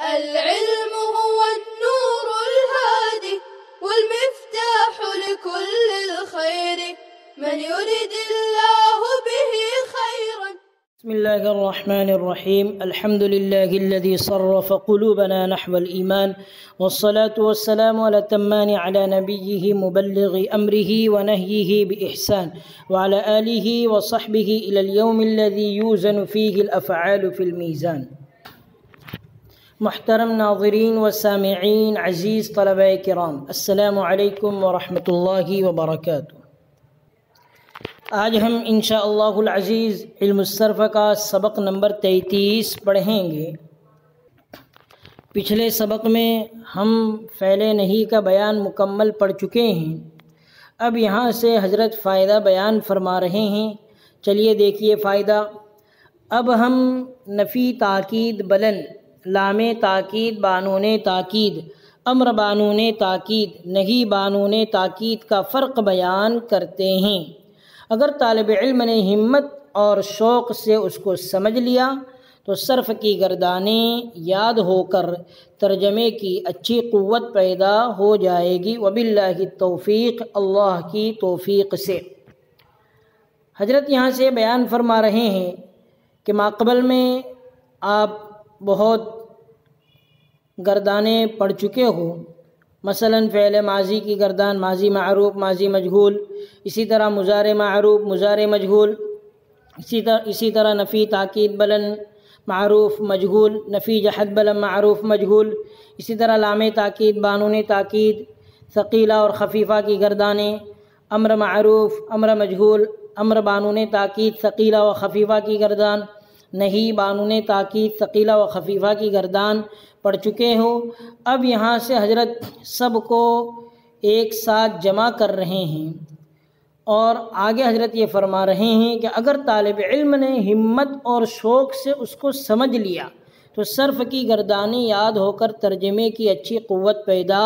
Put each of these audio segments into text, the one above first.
العلم هو النور الهادي والمفتاح لكل الخير من يرد الله به خيرا. بسم الله الرحمن الرحيم. الحمد لله الذي صرف قلوبنا نحو الإيمان، والصلاة والسلام على التمان على نبيه مبلغ أمره ونهيه بإحسان، وعلى آله وصحبه إلى اليوم الذي يوزن فيه الأفعال في الميزان. محترم ناظرین و سامعین، عزیز طلباء کرام، السلام علیکم ورحمۃ اللہ وبرکاتہ۔ آج ہم انشاءاللہ العزیز علم الصرف کا سبق نمبر 33 پڑھیں گے۔ پچھلے سبق میں ہم فعل نہیں کا بیان مکمل پڑھ چکے ہیں۔ اب یہاں سے حضرت فائدہ بیان فرما رہے ہیں، چلیے دیکھیے فائدہ۔ اب ہم نفی تاکید بلند، لام تاکید بانون تاکید، امر بانون تاکید، نہیں بانون تاکید کا فرق بیان کرتے ہیں۔ اگر طالب علم نے ہمت اور شوق سے اس کو سمجھ لیا تو صرف کی گردانیں یاد ہو کر ترجمے کی اچھی قوت پیدا ہو جائے گی، وباللہ التوفیق، اللہ کی توفیق سے۔ حضرت یہاں سے بیان فرما رہے ہیں کہ ماقبل میں آپ بہت گردانیں پڑھ چکے ہو، مثلا فعل ماضی کی گردان ماضی معروف ماضی مجہول، اسی طرح مضارع معروف مضارع مجہول، اسی طرح نفی تاکید بلند معروف مجہول، نفی جہد بلند معروف مجہول، اسی طرح لام تاکید بانون تاکید، ثقیلہ اور خفیفہ کی گردانیں، امر معروف امر مجہول، امر بانون تاکید ثقیلہ و خفیفہ کی گردان، نہیں بانون تاکید ثقیلہ و خفیفہ کی گردان پڑھ چکے ہو۔ اب یہاں سے حضرت سب کو ایک ساتھ جمع کر رہے ہیں اور آگے حضرت یہ فرما رہے ہیں کہ اگر طالب علم نے ہمت اور شوق سے اس کو سمجھ لیا تو صرف کی گردانیں یاد ہو کر ترجمے کی اچھی قوت پیدا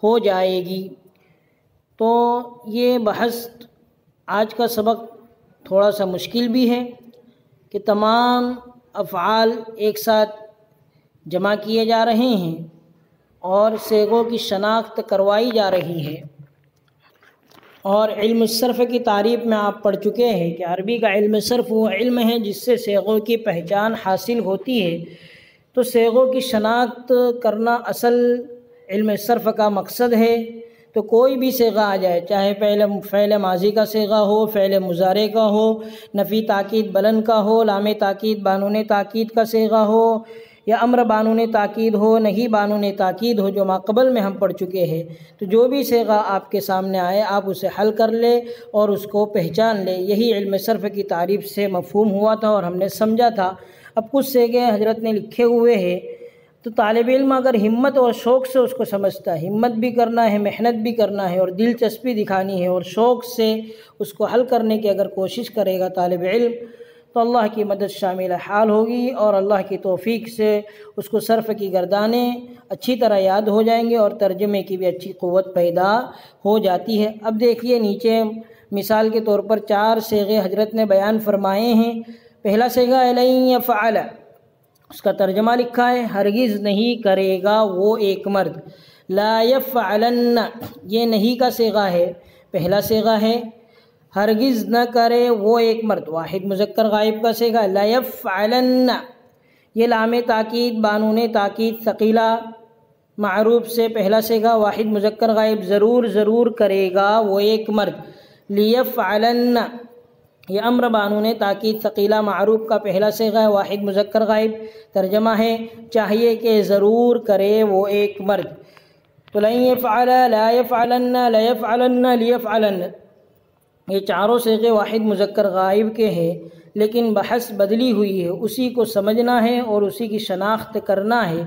ہو جائے گی۔ تو یہ بحث آج کا سبق تھوڑا سا مشکل بھی ہے کہ تمام افعال ایک ساتھ جمع کیے جا رہے ہیں اور صیغوں کی شناخت کروائی جا رہی ہے۔ اور علم الصرف کی تعریف میں آپ پڑھ چکے ہیں کہ عربی کا علم صرف وہ علم ہے جس سے صیغوں کی پہچان حاصل ہوتی ہے۔ تو صیغوں کی شناخت کرنا اصل علم صرف کا مقصد ہے۔ تو کوئی بھی صیغہ آ جائے، چاہے فعل ماضی کا صیغہ ہو، فعل مضارع کا ہو، نفی تاکید بلند کا ہو، لام تاکید بانون تاکید کا صیغہ ہو، یا امر بانون تاکید ہو، نہیں بانون تاکید ہو، جو ماقبل میں ہم پڑھ چکے ہیں، تو جو بھی صیغہ آپ کے سامنے آئے آپ اسے حل کر لیں اور اس کو پہچان لیں۔ یہی علم صرف کی تعریف سے مفہوم ہوا تھا اور ہم نے سمجھا تھا۔ اب کچھ صیغے حضرت نے لکھے ہوئے ہیں، تو طالب علم اگر ہمت اور شوق سے اس کو سمجھتا ہے، ہمت بھی کرنا ہے، محنت بھی کرنا ہے اور دلچسپی دکھانی ہے اور شوق سے اس کو حل کرنے کی اگر کوشش کرے گا طالب علم، تو اللہ کی مدد شامل حال ہوگی اور اللہ کی توفیق سے اس کو صرف کی گردانیں اچھی طرح یاد ہو جائیں گے اور ترجمے کی بھی اچھی قوت پیدا ہو جاتی ہے۔ اب دیکھیے نیچے مثال کے طور پر 4 صیغے حضرت نے بیان فرمائے ہیں۔ پہلا صیغہ لن یفعل، اس کا ترجمہ لکھا ہے ہرگز نہیں کرے گا وہ ایک مرد۔ لا یفعلن، یہ نہیں کا صیغہ ہے، پہلا صیغہ ہے، ہرگز نہ کرے وہ ایک مرد، واحد مذکر غائب کا صیغہ۔ لا یفعلن، یہ لام تاکید بانون تاکید ثقیلہ معروف سے پہلا صیغہ، واحد مذکر غائب، ضرور کرے گا وہ ایک مرد۔ لیفعلن، یہ امر بانون تاکید ثقیلہ معروف کا پہلا صیغہ ہے، واحد مذکر غائب، ترجمہ ہے چاہیے کہ ضرور کرے وہ ایک مرد۔ تو لن یفعل، لا یفعلن، لیفعلن، لیفعلن، یہ چاروں صیغے واحد مذکر غائب کے ہیں، لیکن بحث بدلی ہوئی ہے، اسی کو سمجھنا ہے اور اسی کی شناخت کرنا ہے۔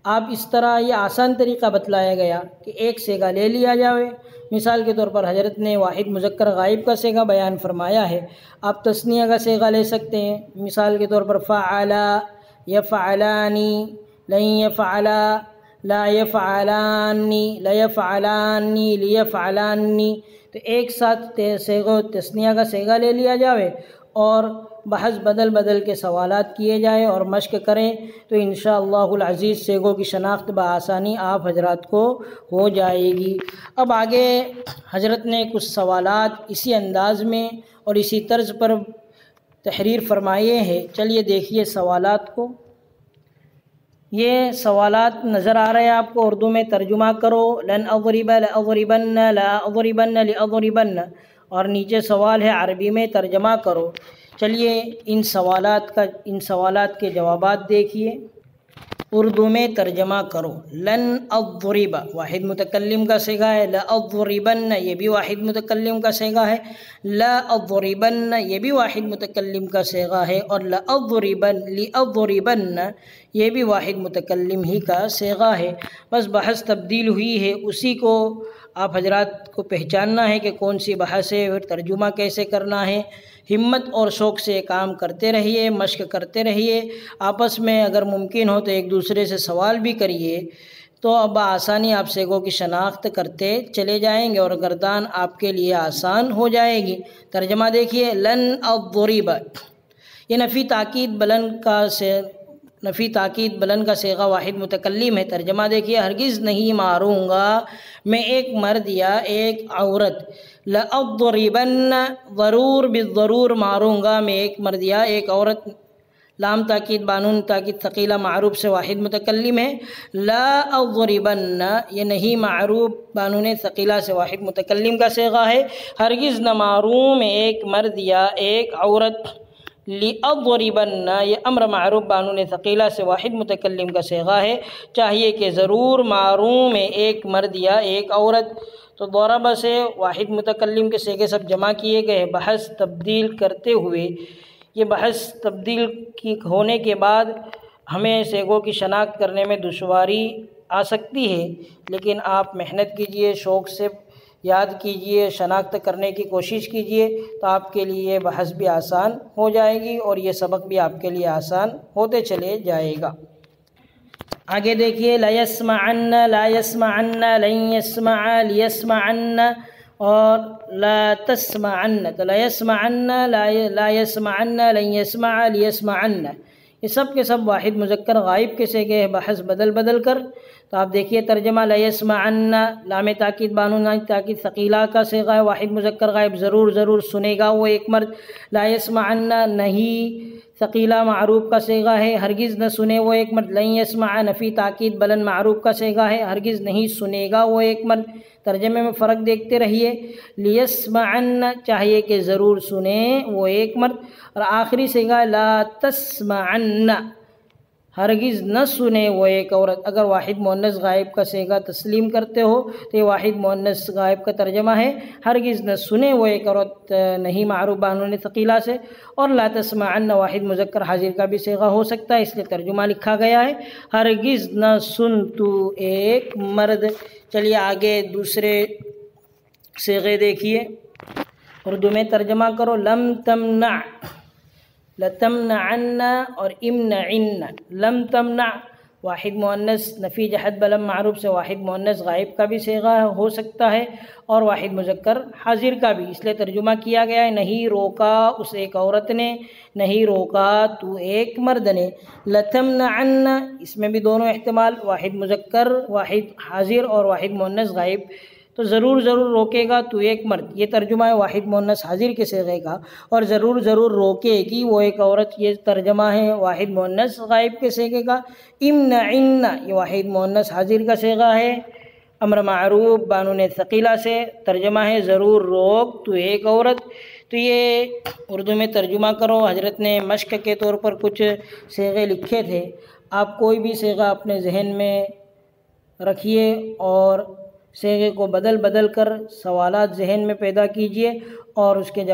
آپ اس طرح یہ آسان طریقہ بتلایا گیا کہ ایک صیغہ لے لیا جائے۔ مثال کے طور پر حضرت نے واحد مذکر غائب کا صیغہ بیان فرمایا ہے، آپ تثنیہ کا صیغہ لے سکتے ہیں۔ مثال کے طور پر فعلا، یفعلانی، لن یفعلا، لا یفعلانی، لیفعلانی، لیفعلانی، تو ایک ساتھ صیغہ تثنیہ کا صیغہ لے لیا جاوے اور بحث بدل بدل کے سوالات کیے جائیں اور مشق کریں تو انشاءاللہ العزیز سیغوں کی شناخت بآسانی آپ حضرات کو ہو جائے گی۔ اب آگے حضرت نے کچھ سوالات اسی انداز میں اور اسی طرز پر تحریر فرمائے ہیں، چلیے دیکھیے سوالات کو۔ یہ سوالات نظر آ رہے ہیں آپ کو، اردو میں ترجمہ کرو، لن اضرب لاضربن، لا اضربن لاضربن، اور نیچے سوال ہے عربی میں ترجمہ کرو۔ چلیے ان سوالات کے جوابات دیکھیے۔ اردو میں ترجمہ کرو، لن اضرب واحد متکلم کا صیغہ ہے، لا اضربن یہ بھی واحد متکلم کا صیغہ ہے، لا اضربن یہ بھی واحد متکلم کا صیغہ ہے، اور لا اضربن لاضربن یہ بھی واحد متکلم ہی کا صیغہ ہے۔ بس بحث تبدیل ہوئی ہے، اسی کو آپ حضرات کو پہچاننا ہے کہ کون سی بحث ہے اور ترجمہ کیسے کرنا ہے۔ ہمت اور شوق سے کام کرتے رہیے، مشق کرتے رہیے، آپس میں اگر ممکن ہو تو ایک دوسرے سے سوال بھی کریے، تو اب آسانی آپ سیغوں کی شناخت کرتے چلے جائیں گے اور گردان آپ کے لیے آسان ہو جائے گی۔ ترجمہ دیکھیے، لن اضرب یہ نفی تاکید بلند کا صیغہ واحد متکلم ہے۔ ترجمہ دیکھیے، ہرگز نہیں ماروں گا میں ایک مرد یا ایک عورت، لأضربن ضرور بالضرور ماروں گا میں ایک مرد یا ایک عورت، لام تاکید بانون تاکید ثقیلہ معروف سے واحد متکلم ہے، لا اضربن یہ نہیں معروف بانون ثقیلہ سے واحد متکلم کا صیغہ ہے، ہرگز نہ ماروں میں ایک مرد یا ایک عورت، لأضربن یہ امر معروف بانون ثقیلہ سے واحد متکلم کا صیغہ ہے، چاہیے کہ ضرور ماروں میں ایک مرد یا ایک عورت۔ تو ضرب سے واحد متکلم کے صیغے سب جمع کیے گئے، بحث تبدیل کرتے ہوئے، یہ بحث تبدیل کی ہونے کے بعد ہمیں صیغوں کی شناخت کرنے میں دشواری آ سکتی ہے، لیکن آپ محنت کیجئے، شوق سے یاد کیجئے، شناخت کرنے کی کوشش کیجئے، تو آپ کے لیے بحث بھی آسان ہو جائے گی اور یہ سبق بھی آپ کے لیے آسان ہوتے چلے جائے گا۔ آگے دیکھیے، لا يسمعن، لا يسمعن، لن يسمع، ليسمعن، اور لا تسمعن، تو لا يسمعن، لا يسمعن، لن يسمع، ليسمعن، یہ سب کے سب واحد مذکر غائب کے صیغے ہیں، بحث بدل بدل کر۔ تو آپ دیکھیے ترجمہ، لا يسمعن لام تاکید بانون تاکید ثقیلہ کا صیغہ ہے، واحد مذکر غائب، ضرور ضرور سنے گا وہ ایک مرد، لا يسمعن نہیں ثقیلہ معروف کا صیغہ ہے، ہرگز نہ سنے وہ ایک مرد، لن يسمع نفی تاکید بلند معروف کا صیغہ ہے، ہرگز نہیں سنے گا وہ ایک مرد۔ ترجمے میں فرق دیکھتے رہیے، لیسمعن چاہیے کہ ضرور سنیں وہ ایک مرد، اور آخری صیغہ لا تسمعن ہرگز نہ سنے وہ ایک عورت۔ اگر واحد مؤنث غائب کا صیغہ تسلیم کرتے ہو تو یہ واحد مؤنث غائب کا ترجمہ ہے، ہرگز نہ سنے وہ ایک عورت نہیں معروف بانون ثقیلہ سے، اور لا تسمعن واحد مذکر حاضر کا بھی صیغہ ہو سکتا ہے، اس لیے ترجمہ لکھا گیا ہے، ہرگز نہ سن تو ایک مرد۔ چلیے آگے دوسرے صیغے دیکھیے، اردو میں ترجمہ کرو، لم تمنع، لتمنعن اور امنعن، لم تمنع واحد مؤنث نفی جہت بلم معروف سے واحد مؤنث غائب کا بھی صیغہ ہو سکتا ہے اور واحد مذکر حاضر کا بھی، اس لیے ترجمہ کیا گیا ہے، نہیں روکا اس ایک عورت نے، نہیں روکا تو ایک مرد نے۔ لتمنعن اس میں بھی دونوں احتمال، واحد مذکر واحد حاضر اور واحد مؤنث غائب، تو ضرور ضرور روکے گا تو ایک مرد، یہ ترجمہ ہے واحد مؤنث حاضر کے صیغے کا، اور ضرور ضرور روکے گی وہ ایک عورت، یہ ترجمہ ہے واحد مؤنث غائب کے صیغے کا۔ امنعن یہ واحد مؤنث حاضر کا صیغہ ہے، امر معروف بانون ثقیلہ سے، ترجمہ ہے ضرور روک تو ایک عورت۔ تو یہ اردو میں ترجمہ کرو، حضرت نے مشق کے طور پر کچھ صیغے لکھے تھے، آپ کوئی بھی صیغہ اپنے ذہن میں رکھیے اور صیغے کو بدل بدل کر سوالات ذہن میں پیدا کیجئے، اور اس کے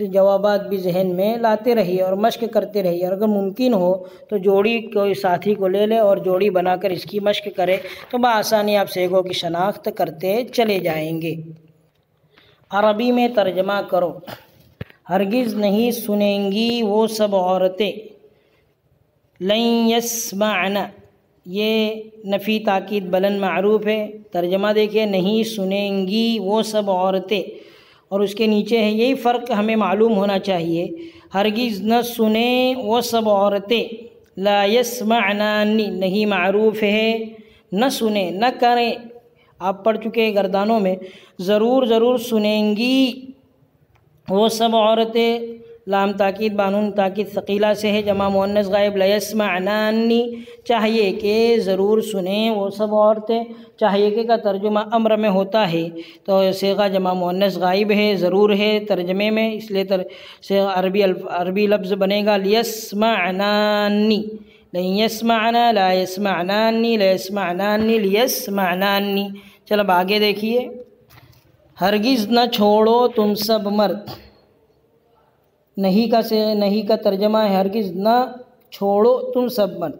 جوابات بھی ذہن میں لاتے رہیے اور مشق کرتے رہیے، اور اگر ممکن ہو تو جوڑی کوئی ساتھی کو لے لے اور جوڑی بنا کر اس کی مشق کرے، تو بآسانی آپ صیغوں کی شناخت کرتے چلے جائیں گے۔ عربی میں ترجمہ کرو، ہرگز نہیں سنیں گی وہ سب عورتیں، لن يسمعن یہ نفی تاکید بلند معروف ہے، ترجمہ دیکھیے، نہیں سنیں گی وہ سب عورتیں، اور اس کے نیچے ہے، یہی فرق ہمیں معلوم ہونا چاہیے۔ ہرگز نہ سنیں وہ سب عورتیں، لا یسمعنانی نہیں معروف ہے، نہ سنیں نہ کریں، آپ پڑھ چکے ہیں گردانوں میں، ضرور سنیں گی وہ سب عورتیں، لام تاکید بانون تاکید ثقیلہ سے ہے، جمع مؤنث غائب، لا یسمعنانی چاہیے کہ ضرور سنیں وہ سب عورتیں، چاہیے کہ کا ترجمہ امر میں ہوتا ہے تو صیغہ جمع مؤنث غائب ہے، ضرور ہے ترجمے میں، اس لیے عربی لفظ بنے گا لیسمعنانی، لن یسمعنا لا یسمعنانی لا یسمعنانی لیسمعنانی۔ چل اب آگے دیکھیے، ہرگز نہ چھوڑو تم سب مرد، نہیں کا ترجمہ ہے ہرگز نہ چھوڑو تم سب مرد،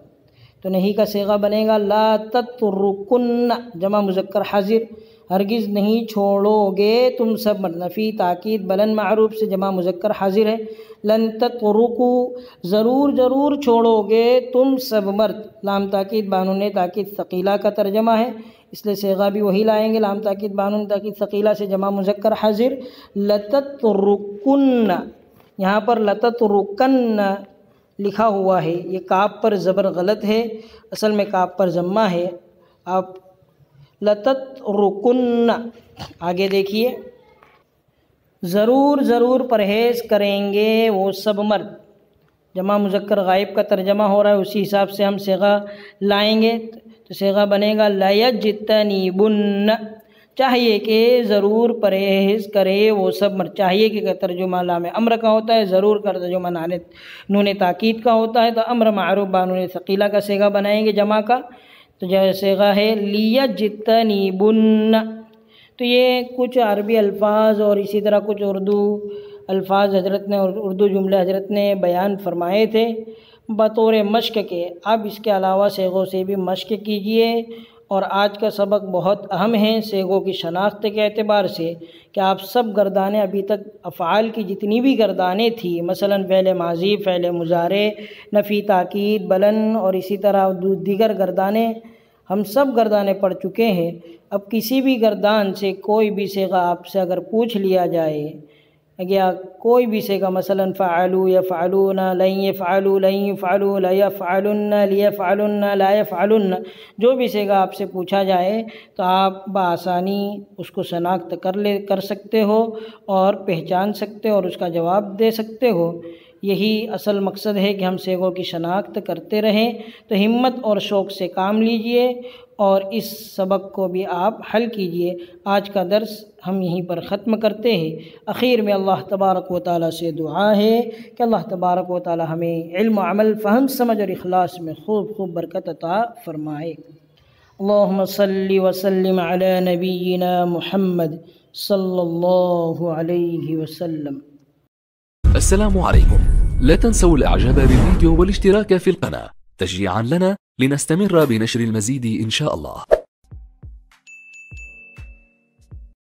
تو نہیں کا صیغہ بنے گا لا تترکن، جمع مذکر حاضر، ہرگز نہیں چھوڑو گے تم سب مرد، نفی تاکید بلند معروف سے جمع مذکر حاضر ہے، لن تترکو ضرور چھوڑو گے تم سب مرد، لام تاکید بانون تاکید ثقیلہ کا ترجمہ ہے، اس لیے صیغہ بھی وہی لائیں گے، لام تاکید بانون تاکید ثقیلہ سے جمع مذکر حاضر، لتترکن، یہاں پر لتترکن لکھا ہوا ہے، یہ کاف پر زبر غلط ہے، اصل میں کاف پر ضمہ ہے، آپ لتترکن۔ آگے دیکھیے، ضرور پرہیز کریں گے وہ سب مرد، جمع مذکر غائب کا ترجمہ ہو رہا ہے، اسی حساب سے ہم صیغہ لائیں گے، تو صیغہ بنے گا لیجتنبن، چاہیے کہ ضرور پرہیز کرے وہ سب مرد، چاہیے کہ ترجمہ لام امر کا ہوتا ہے، ضرور کا ترجمہ نون تاکید کا ہوتا ہے، تو امر معروف بانون ثقیلہ کا صیغہ بنائیں گے جمع کا، تو جو صیغہ ہے لیجتنبن۔ تو یہ کچھ عربی الفاظ اور اسی طرح کچھ اردو الفاظ حضرت نے اور اردو جملے حضرت نے بیان فرمائے تھے بطور مشق کے، اب اس کے علاوہ صیغوں سے بھی مشق کیجئے، اور آج کا سبق بہت اہم ہے صیغوں کی شناخت کے اعتبار سے، کہ آپ سب گردانیں ابھی تک افعال کی جتنی بھی گردانیں تھیں، مثلا فعل ماضی، فعل مضارع، نفی تاکید بلند اور اسی طرح دیگر گردانیں، ہم سب گردانیں پڑھ چکے ہیں۔ اب کسی بھی گردان سے کوئی بھی صیغہ آپ سے اگر پوچھ لیا جائے، یا کوئی بھی صیغہ مثلا فعلوا یفعلون، لن یفعلوا لن یفعلوا، لا یفعلن لیفعلن لا یفعلن، جو بھی صیغہ آپ سے پوچھا جائے تو آپ بآسانی اس کو شناخت کر سکتے ہو اور پہچان سکتے ہو اور اس کا جواب دے سکتے ہو۔ یہی اصل مقصد ہے کہ ہم صیغوں کی شناخت کرتے رہیں، تو ہمت اور شوق سے کام لیجئے اور اس سبق کو بھی آپ حل کیجئے۔ آج کا درس ہم یہیں پر ختم کرتے ہیں۔ اخیر میں اللہ تبارک و تعالیٰ سے دعا ہے کہ اللہ تبارک و تعالیٰ ہمیں علم و عمل، فہم سمجھ اور اخلاص میں خوب برکت عطا فرمائے۔ اللہم صلی وسلم علی نبینا محمد صلی اللہ علیہ وسلم۔ السلام عليكم، لا تنسوا الاعجاب بالفيديو والاشتراك في القناة تشجيعا لنا لنستمر بنشر المزيد إن شاء الله.